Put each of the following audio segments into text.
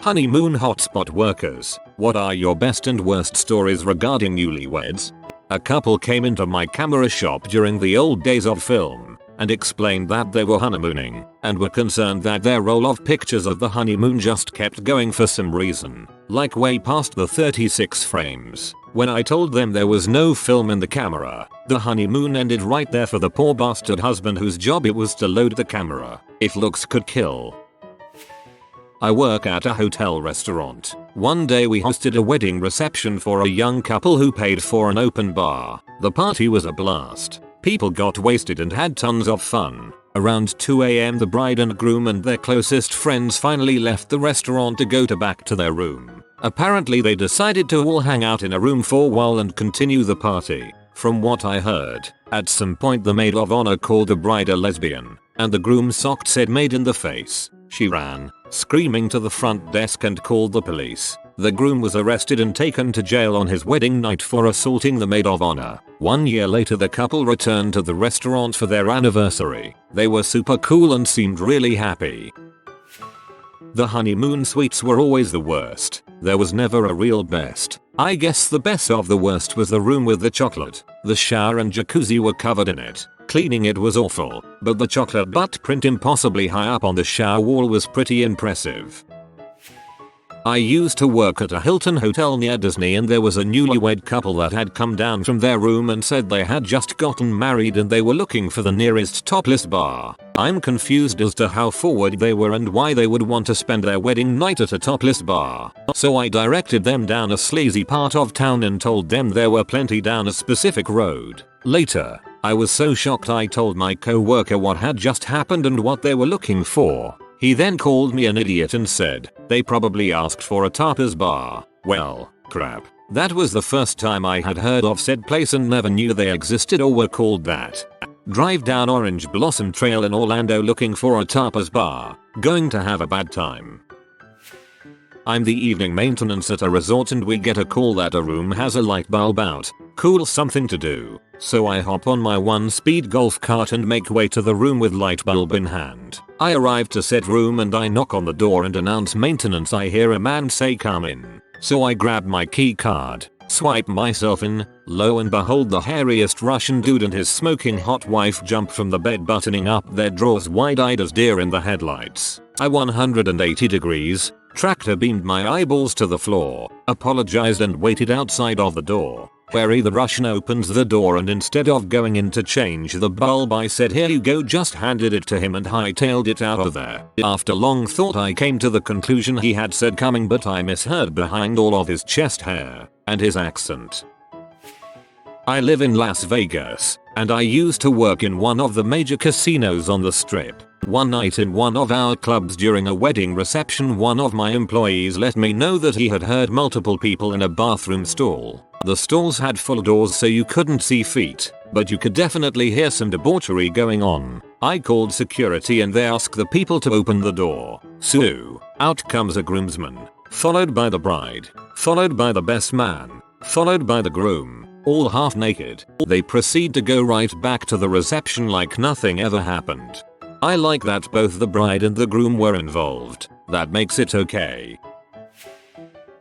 Honeymoon Hotspot workers, what are your best and worst stories regarding newlyweds? A couple came into my camera shop during the old days of film and explained that they were honeymooning and were concerned that their roll of pictures of the honeymoon just kept going for some reason, like way past the 36 frames. When I told them there was no film in the camera, the honeymoon ended right there for the poor bastard husband whose job it was to load the camera. If looks could kill. I work at a hotel restaurant. One day we hosted a wedding reception for a young couple who paid for an open bar. The party was a blast. People got wasted and had tons of fun. Around 2 AM the bride and groom and their closest friends finally left the restaurant to go back to their room. Apparently they decided to all hang out in a room for a while and continue the party. From what I heard, at some point the maid of honor called the bride a lesbian, and the groom socked said maid in the face. She ran, screaming to the front desk and called the police. The groom was arrested and taken to jail on his wedding night for assaulting the maid of honor. 1 year later the couple returned to the restaurant for their anniversary. They were super cool and seemed really happy. The honeymoon suites were always the worst. There was never a real best. I guess the best of the worst was the room with the chocolate. The shower and jacuzzi were covered in it. Cleaning it was awful, but the chocolate butt print impossibly high up on the shower wall was pretty impressive. I used to work at a Hilton hotel near Disney and there was a newlywed couple that had come down from their room and said they had just gotten married and they were looking for the nearest topless bar. I'm confused as to how forward they were and why they would want to spend their wedding night at a topless bar. So I directed them down a sleazy part of town and told them there were plenty down a specific road. Later, I was so shocked I told my co-worker what had just happened and what they were looking for. He then called me an idiot and said, they probably asked for a tapas bar. Well, crap. That was the first time I had heard of said place and never knew they existed or were called that. Drive down Orange Blossom Trail in Orlando looking for a tapas bar. Going to have a bad time. I'm the evening maintenance at a resort and we get a call that a room has a light bulb out. Cool, something to do. So I hop on my 1-speed golf cart and make way to the room with light bulb in hand. I arrive to said room and I knock on the door and announce maintenance. I hear a man say come in. So I grab my key card, swipe myself in. Lo and behold, the hairiest Russian dude and his smoking hot wife jump from the bed, buttoning up their drawers wide-eyed as deer in the headlights. I 180 degrees, tractor beamed my eyeballs to the floor, apologized and waited outside of the door. Wary the Russian opens the door and instead of going in to change the bulb I said here you go, just handed it to him and hightailed it out of there. After long thought I came to the conclusion he had said coming, but I misheard behind all of his chest hair and his accent. I live in Las Vegas, and I used to work in one of the major casinos on the strip. One night in one of our clubs during a wedding reception, one of my employees let me know that he had heard multiple people in a bathroom stall. The stalls had full doors so you couldn't see feet, but you could definitely hear some debauchery going on. I called security and they asked the people to open the door. So, out comes a groomsman, followed by the bride, followed by the best man, followed by the groom, all half naked. They proceed to go right back to the reception like nothing ever happened. I like that both the bride and the groom were involved. That makes it okay.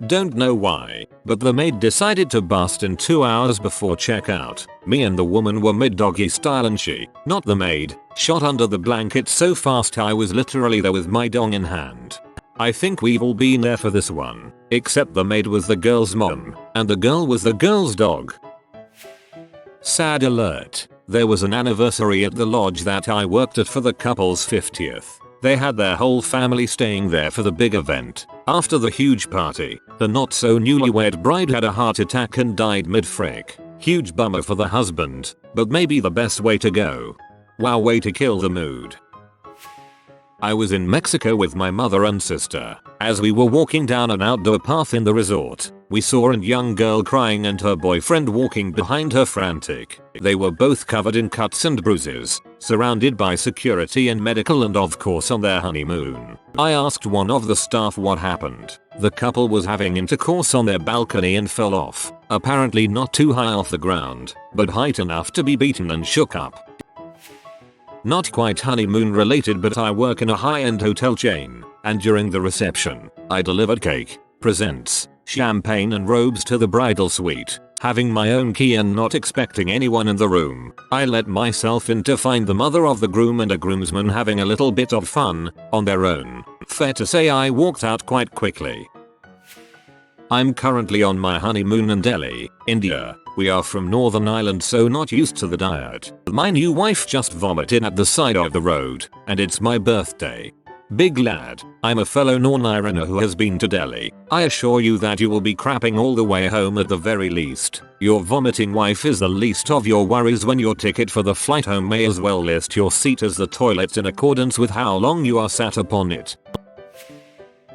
Don't know why, but the maid decided to bust in 2 hours before checkout. Me and the woman were mid-doggy style and she, not the maid, shot under the blanket so fast I was literally there with my dong in hand. I think we've all been there for this one, except the maid was the girl's mom, and the girl was the girl's dog. Sad alert. There was an anniversary at the lodge that I worked at for the couple's 50th. They had their whole family staying there for the big event. After the huge party, the not so newlywed bride had a heart attack and died mid-frick. Huge bummer for the husband, but maybe the best way to go. Wow, way to kill the mood. I was in Mexico with my mother and sister. As we were walking down an outdoor path in the resort, we saw a young girl crying and her boyfriend walking behind her frantic. They were both covered in cuts and bruises, surrounded by security and medical and of course on their honeymoon. I asked one of the staff what happened. The couple was having intercourse on their balcony and fell off, apparently not too high off the ground, but height enough to be beaten and shook up. Not quite honeymoon related, but I work in a high-end hotel chain. and during the reception, I delivered cake, presents, champagne and robes to the bridal suite. Having my own key and not expecting anyone in the room, I let myself in to find the mother of the groom and a groomsman having a little bit of fun on their own. Fair to say I walked out quite quickly. I'm currently on my honeymoon in Delhi, India. We are from Northern Ireland, so not used to the diet. My new wife just vomited at the side of the road, and it's my birthday. Big lad, I'm a fellow non-Iriner who has been to Delhi. I assure you that you will be crapping all the way home at the very least. Your vomiting wife is the least of your worries when your ticket for the flight home may as well list your seat as the toilet in accordance with how long you are sat upon it.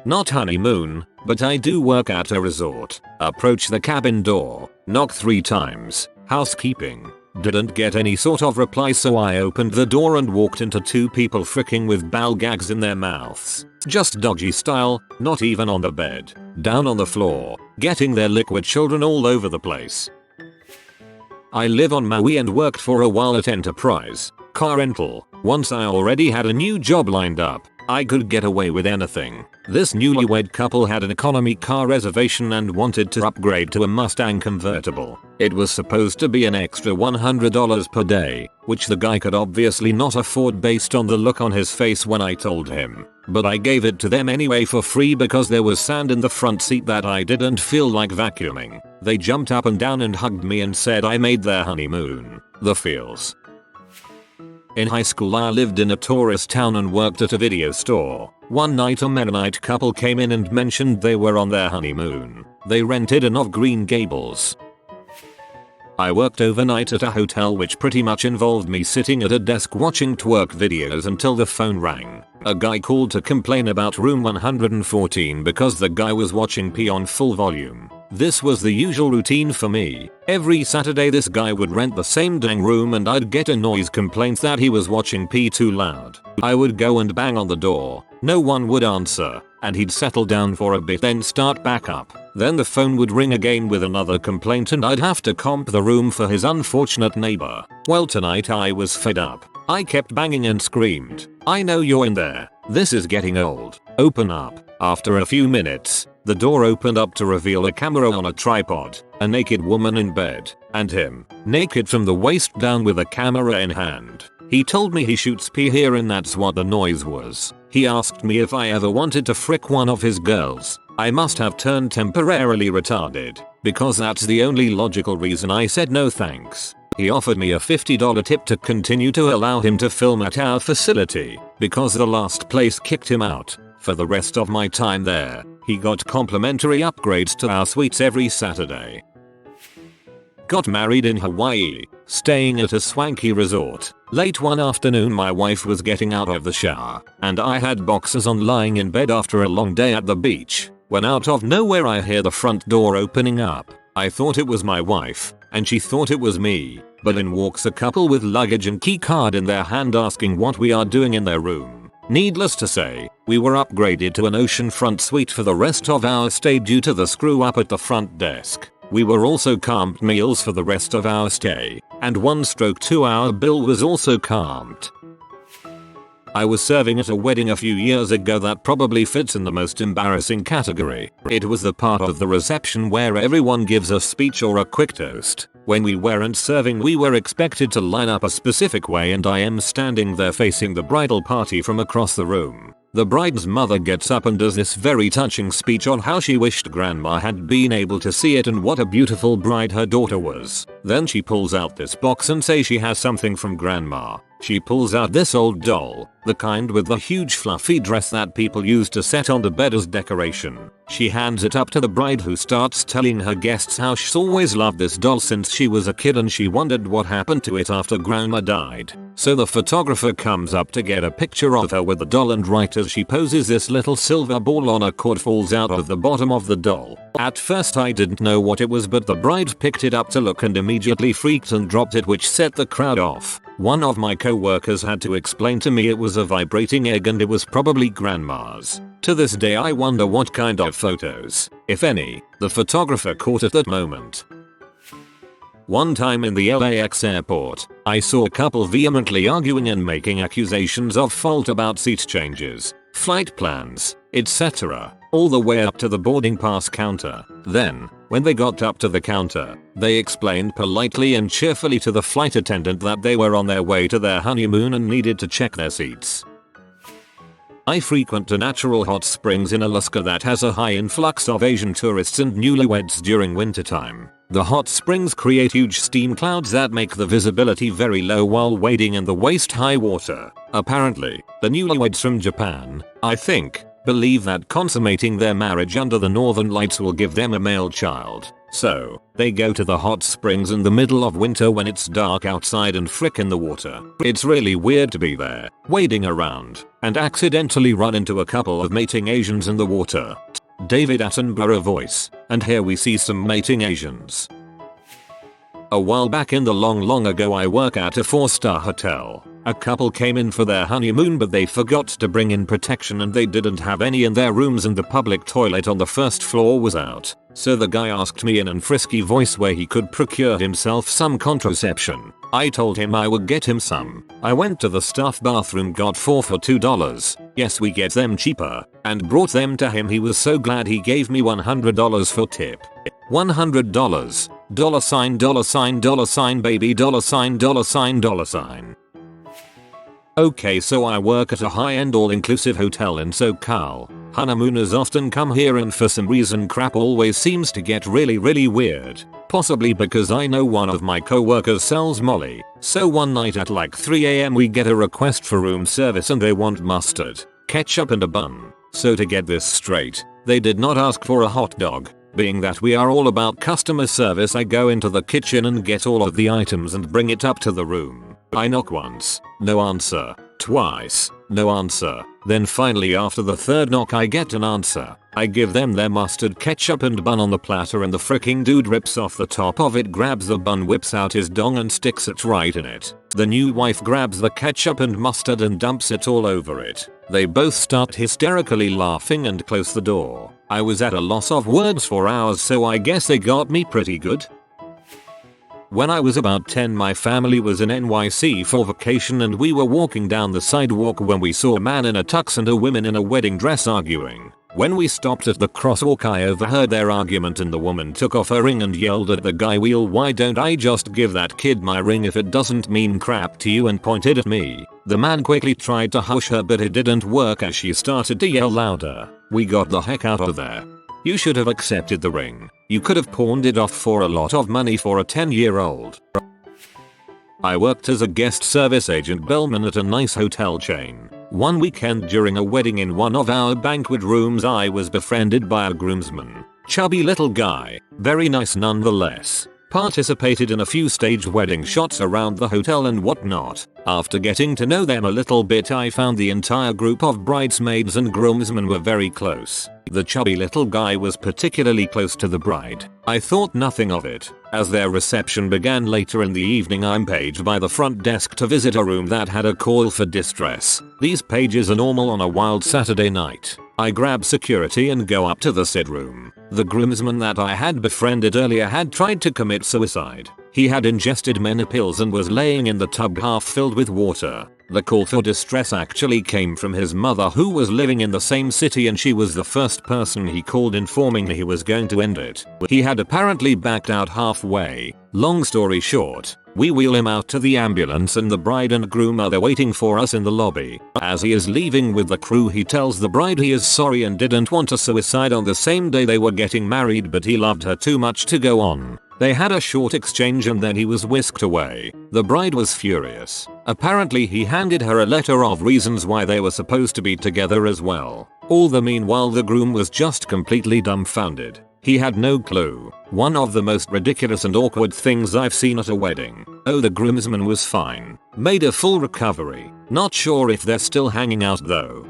Not honeymoon, but I do work at a resort. Approach the cabin door, knock 3 times, housekeeping. Didn't get any sort of reply, so I opened the door and walked into 2 people fricking with ball gags in their mouths. Just doggy style, not even on the bed. Down on the floor, getting their liquid children all over the place. I live on Maui and worked for a while at Enterprise Car Rental. Once I already had a new job lined up, I could get away with anything. This newlywed couple had an economy car reservation and wanted to upgrade to a Mustang convertible. It was supposed to be an extra $100 per day, which the guy could obviously not afford based on the look on his face when I told him. But I gave it to them anyway for free because there was sand in the front seat that I didn't feel like vacuuming. They jumped up and down and hugged me and said I made their honeymoon. The feels. In high school I lived in a tourist town and worked at a video store. One night a Mennonite couple came in and mentioned they were on their honeymoon. They rented an of Green Gables. I worked overnight at a hotel, which pretty much involved me sitting at a desk watching twerk videos until the phone rang. A guy called to complain about room 114 because the guy was watching P on full volume. This was the usual routine for me. Every Saturday this guy would rent the same dang room and I'd get a noise complaint that he was watching P too loud. I would go and bang on the door. No one would answer, and he'd settle down for a bit then start back up. Then the phone would ring again with another complaint and I'd have to comp the room for his unfortunate neighbor. Well, tonight I was fed up. I kept banging and screamed, "I know you're in there. This is getting old. Open up." After a few minutes, the door opened up to reveal a camera on a tripod, a naked woman in bed, and him, naked from the waist down with a camera in hand. He told me he shoots P here and that's what the noise was. He asked me if I ever wanted to frick one of his girls. I must have turned temporarily retarded, because that's the only logical reason I said no thanks. He offered me a $50 tip to continue to allow him to film at our facility, because the last place kicked him out. For the rest of my time there, he got complimentary upgrades to our suites every Saturday. Got married in Hawaii, staying at a swanky resort. Late one afternoon my wife was getting out of the shower, and I had boxers on lying in bed after a long day at the beach, when out of nowhere I hear the front door opening up. I thought it was my wife, and she thought it was me, but in walks a couple with luggage and key card in their hand asking what we are doing in their room. Needless to say, we were upgraded to an oceanfront suite for the rest of our stay due to the screw up at the front desk. We were also comped meals for the rest of our stay, and 1/2-hour bill was also comped. I was serving at a wedding a few years ago that probably fits in the most embarrassing category. It was the part of the reception where everyone gives a speech or a quick toast. When we weren't serving, we were expected to line up a specific way, and I am standing there facing the bridal party from across the room. The bride's mother gets up and does this very touching speech on how she wished grandma had been able to see it and what a beautiful bride her daughter was. Then she pulls out this box and says she has something from grandma. She pulls out this old doll, the kind with the huge fluffy dress that people use to set on the bed as decoration. She hands it up to the bride, who starts telling her guests how she's always loved this doll since she was a kid and she wondered what happened to it after grandma died. So the photographer comes up to get a picture of her with the doll, and right as she poses, this little silver ball on a cord falls out of the bottom of the doll. At first I didn't know what it was, but the bride picked it up to look and immediately freaked and dropped it, which set the crowd off. One of my co-workers had to explain to me it was a vibrating egg and it was probably grandma's. To this day I wonder what kind of photos, if any, the photographer caught at that moment. One time in the LAX airport, I saw a couple vehemently arguing and making accusations of fault about seat changes. flight plans, etc., all the way up to the boarding pass counter. Then, when they got up to the counter, they explained politely and cheerfully to the flight attendant that they were on their way to their honeymoon and needed to check their seats. I frequent a natural hot springs in Alaska that has a high influx of Asian tourists and newlyweds during wintertime. The hot springs create huge steam clouds that make the visibility very low while wading in the waist-high water. Apparently, the newlyweds from Japan, I think, believe that consummating their marriage under the northern lights will give them a male child. So, they go to the hot springs in the middle of winter when it's dark outside and frick in the water. It's really weird to be there, wading around, and accidentally run into a couple of mating Asians in the water. David Attenborough voice, and here we see some mating Asians. A while back in the long ago I work at a 4-star hotel. A couple came in for their honeymoon but they forgot to bring in protection and they didn't have any in their rooms and the public toilet on the first floor was out. So the guy asked me in a frisky voice where he could procure himself some contraception. I told him I would get him some. I went to the staff bathroom, got 4 for $2. Yes, we get them cheaper. And brought them to him. He was so glad he gave me $100 for tip. $100. $sign baby $sign. Okay, so I work at a high-end all-inclusive hotel in SoCal. Honeymooners often come here and for some reason crap always seems to get really weird. Possibly because I know one of my co-workers sells Molly. So one night at like 3 AM we get a request for room service and they want mustard, ketchup and a bun. So to get this straight, they did not ask for a hot dog. Being that we are all about customer service, I go into the kitchen and get all of the items and bring it up to the room. I knock once, no answer. Twice, no answer. Then finally after the third knock I get an answer. I give them their mustard, ketchup and bun on the platter and the fricking dude rips off the top of it, grabs the bun, whips out his dong and sticks it right in it. The new wife grabs the ketchup and mustard and dumps it all over it. They both start hysterically laughing and close the door. I was at a loss of words for hours, so I guess they got me pretty good. When I was about 10, my family was in NYC for vacation and we were walking down the sidewalk when we saw a man in a tux and a woman in a wedding dress arguing. When we stopped at the crosswalk I overheard their argument and the woman took off her ring and yelled at the guy, "Wheel, why don't I just give that kid my ring if it doesn't mean crap to you?" and pointed at me. The man quickly tried to hush her but it didn't work as she started to yell louder. We got the heck out of there. You should have accepted the ring. You could have pawned it off for a lot of money for a 10-year-old. I worked as a guest service agent bellman at a nice hotel chain. One weekend during a wedding in one of our banquet rooms I was befriended by a groomsman. Chubby little guy, very nice nonetheless. Participated in a few staged wedding shots around the hotel and whatnot. After getting to know them a little bit I found the entire group of bridesmaids and groomsmen were very close. The chubby little guy was particularly close to the bride. I thought nothing of it. As their reception began later in the evening I'm paged by the front desk to visit a room that had a call for distress. These pages are normal on a wild Saturday night. I grab security and go up to the said room. The groomsman that I had befriended earlier had tried to commit suicide. He had ingested many pills and was laying in the tub half filled with water. The call for distress actually came from his mother, who was living in the same city, and she was the first person he called informing he was going to end it. He had apparently backed out halfway. Long story short, we wheel him out to the ambulance and the bride and groom are there waiting for us in the lobby. As he is leaving with the crew he tells the bride he is sorry and didn't want a suicide on the same day they were getting married, but he loved her too much to go on. They had a short exchange and then he was whisked away. The bride was furious. Apparently he handed her a letter of reasons why they were supposed to be together as well. All the meanwhile the groom was just completely dumbfounded. He had no clue. One of the most ridiculous and awkward things I've seen at a wedding. Oh, the groomsman was fine. Made a full recovery. Not sure if they're still hanging out though.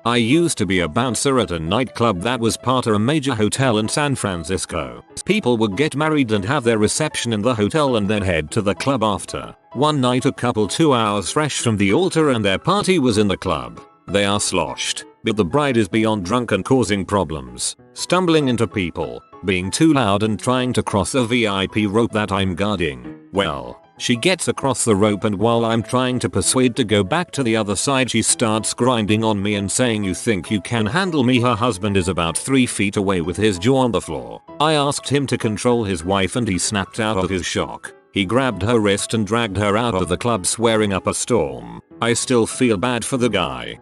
I used to be a bouncer at a nightclub that was part of a major hotel in San Francisco. People would get married and have their reception in the hotel and then head to the club after. One night a couple 2 hours fresh from the altar and their party was in the club. They are sloshed, but the bride is beyond drunk and causing problems. Stumbling into people, being too loud and trying to cross a VIP rope that I'm guarding. Well, She gets across the rope, and while I'm trying to persuade to go back to the other side, she starts grinding on me and saying, "You think you can handle me?" Her husband is about 3 feet away with his jaw on the floor. I asked him to control his wife and he snapped out of his shock. He grabbed her wrist and dragged her out of the club, swearing up a storm. I still feel bad for the guy.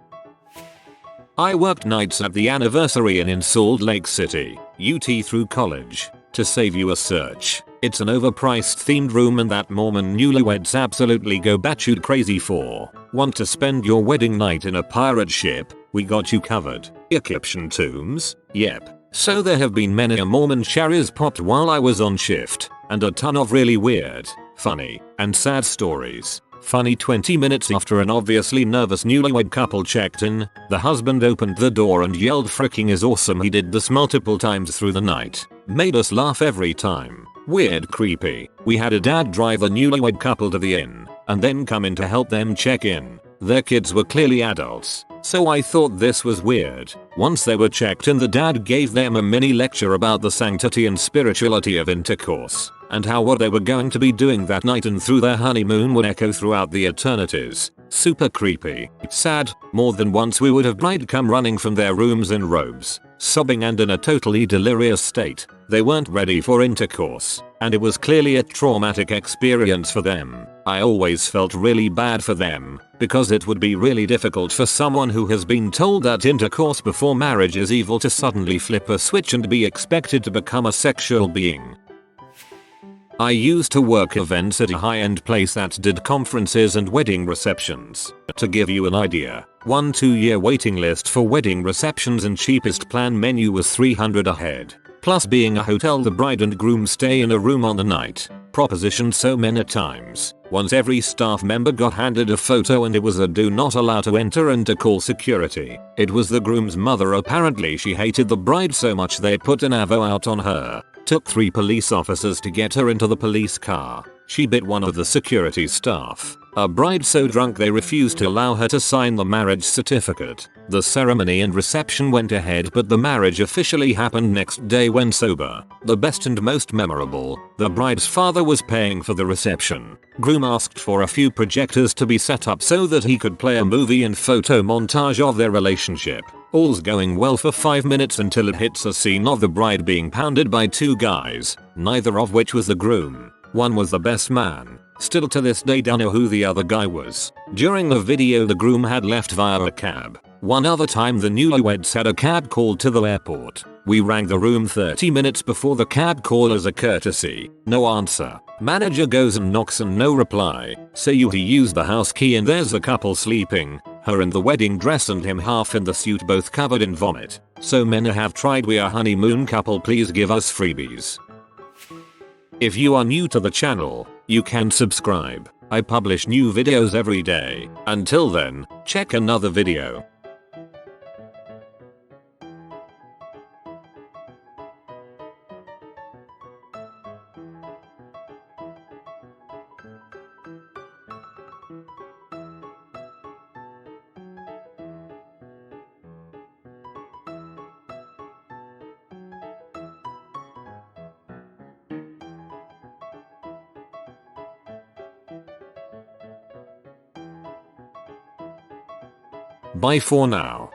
I worked nights at the Anniversary Inn in Salt Lake City, UT through college. To save you a search, it's an overpriced themed room and that Mormon newlyweds absolutely go batshit crazy for. Want to spend your wedding night in a pirate ship? We got you covered. Egyptian tombs? Yep. So there have been many a Mormon cherries popped while I was on shift, and a ton of really weird, funny, and sad stories. Funny, 20 minutes after an obviously nervous newlywed couple checked in, the husband opened the door and yelled, "Fricking is awesome." He did this multiple times through the night. Made us laugh every time. Weird, creepy. We had a dad drive the newlywed couple to the inn, and then come in to help them check in. Their kids were clearly adults, so I thought this was weird. Once they were checked in, the dad gave them a mini lecture about the sanctity and spirituality of intercourse, and how what they were going to be doing that night and through their honeymoon would echo throughout the eternities. Super creepy. Sad. More than once we would have bride come running from their rooms in robes, sobbing and in a totally delirious state. They weren't ready for intercourse, and it was clearly a traumatic experience for them. I always felt really bad for them, because it would be really difficult for someone who has been told that intercourse before marriage is evil to suddenly flip a switch and be expected to become a sexual being. I used to work events at a high-end place that did conferences and wedding receptions. To give you an idea, 1-2 year waiting list for wedding receptions and cheapest plan menu was $300 a head. Plus being a hotel, the bride and groom stay in a room on the night. Propositioned so many times. Once every staff member got handed a photo and it was a do not allow to enter and to call security. It was the groom's mother. Apparently she hated the bride so much they put an avo out on her. Took 3 police officers to get her into the police car. She bit one of the security staff. A bride so drunk they refused to allow her to sign the marriage certificate. The ceremony and reception went ahead, but the marriage officially happened next day when sober. The best and most memorable, the bride's father was paying for the reception. Groom asked for a few projectors to be set up so that he could play a movie and photo montage of their relationship. All's going well for 5 minutes until it hits a scene of the bride being pounded by 2 guys, neither of which was the groom. One was the best man. Still to this day don't know who the other guy was. During the video the groom had left via a cab. One other time the newlyweds had a cab called to the airport. We rang the room 30 minutes before the cab call as a courtesy. No answer. Manager goes and knocks and no reply. So he used the house key and there's the couple sleeping. Her in the wedding dress and him half in the suit, both covered in vomit. So many have tried. We are honeymoon couple, please give us freebies. If you are new to the channel, you can subscribe. I publish new videos every day. Until then, check another video. Bye for now.